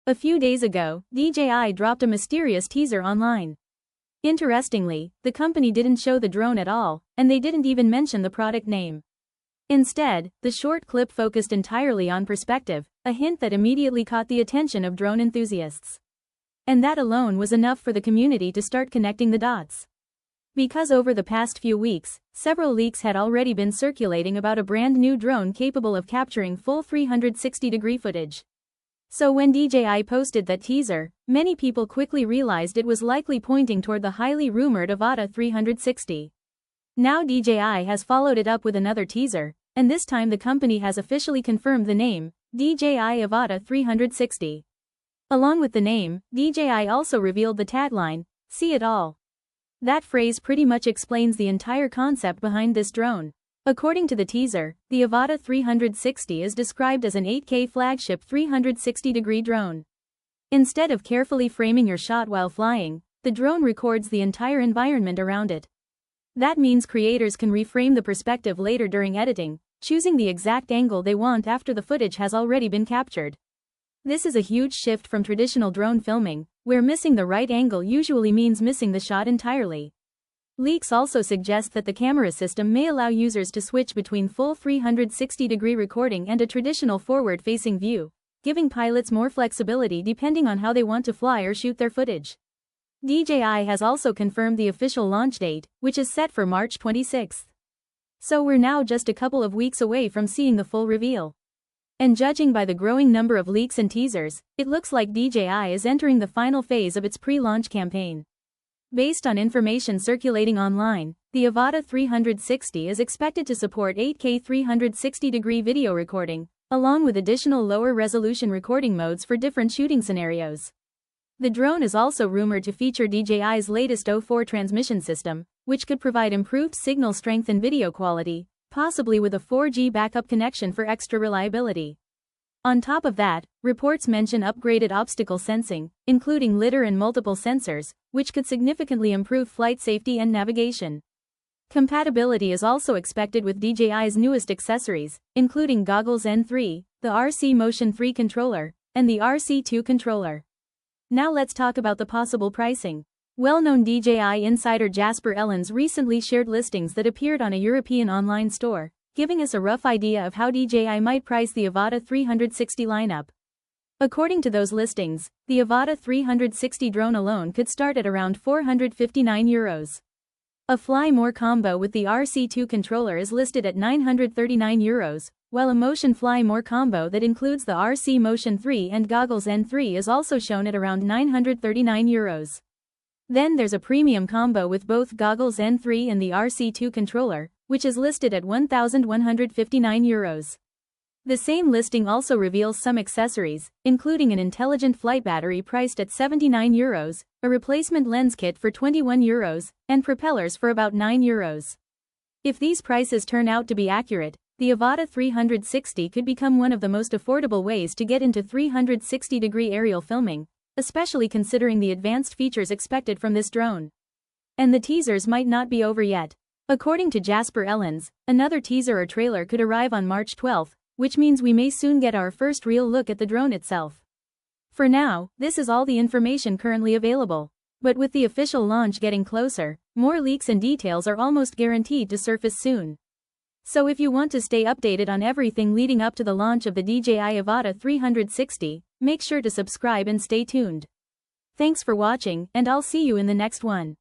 A few days ago, DJI dropped a mysterious teaser online. Interestingly, the company didn't show the drone at all, and they didn't even mention the product name. Instead, the short clip focused entirely on perspective, a hint that immediately caught the attention of drone enthusiasts. And that alone was enough for the community to start connecting the dots. Because over the past few weeks, several leaks had already been circulating about a brand new drone capable of capturing full 360-degree footage. So when DJI posted that teaser, many people quickly realized it was likely pointing toward the highly rumored Avata 360. Now DJI has followed it up with another teaser, and this time the company has officially confirmed the name, DJI Avata 360. Along with the name, DJI also revealed the tagline, "See it all." That phrase pretty much explains the entire concept behind this drone. According to the teaser, the Avata 360 is described as an 8K flagship 360-degree drone. Instead of carefully framing your shot while flying, the drone records the entire environment around it. That means creators can reframe the perspective later during editing, choosing the exact angle they want after the footage has already been captured. This is a huge shift from traditional drone filming, where missing the right angle usually means missing the shot entirely. Leaks also suggest that the camera system may allow users to switch between full 360-degree recording and a traditional forward-facing view, giving pilots more flexibility depending on how they want to fly or shoot their footage. DJI has also confirmed the official launch date, which is set for March 26. So we're now just a couple of weeks away from seeing the full reveal. And judging by the growing number of leaks and teasers, it looks like DJI is entering the final phase of its pre-launch campaign. Based on information circulating online, the Avata 360 is expected to support 8K 360-degree video recording, along with additional lower-resolution recording modes for different shooting scenarios. The drone is also rumored to feature DJI's latest O4 transmission system, which could provide improved signal strength and video quality, possibly with a 4G backup connection for extra reliability. On top of that, reports mention upgraded obstacle sensing, including lidar and multiple sensors, which could significantly improve flight safety and navigation. Compatibility is also expected with DJI's newest accessories, including Goggles N3, the RC Motion 3 controller, and the RC2 controller. Now let's talk about the possible pricing. Well-known DJI insider Jasper Ellens recently shared listings that appeared on a European online store, giving us a rough idea of how DJI might price the Avata 360 lineup. According to those listings, the Avata 360 drone alone could start at around €459. A Fly More combo with the RC2 controller is listed at €939, while a Motion Fly More combo that includes the RC Motion 3 and Goggles N3 is also shown at around €939. Then there's a premium combo with both Goggles N3 and the RC2 controller, which is listed at €1,159. The same listing also reveals some accessories, including an intelligent flight battery priced at €79, a replacement lens kit for €21, and propellers for about €9. If these prices turn out to be accurate, the Avata 360 could become one of the most affordable ways to get into 360-degree aerial filming, especially considering the advanced features expected from this drone. And the teasers might not be over yet. According to Jasper Ellens, another teaser or trailer could arrive on March 12, which means we may soon get our first real look at the drone itself. For now, this is all the information currently available. But with the official launch getting closer, more leaks and details are almost guaranteed to surface soon. So if you want to stay updated on everything leading up to the launch of the DJI Avata 360, make sure to subscribe and stay tuned. Thanks for watching, and I'll see you in the next one.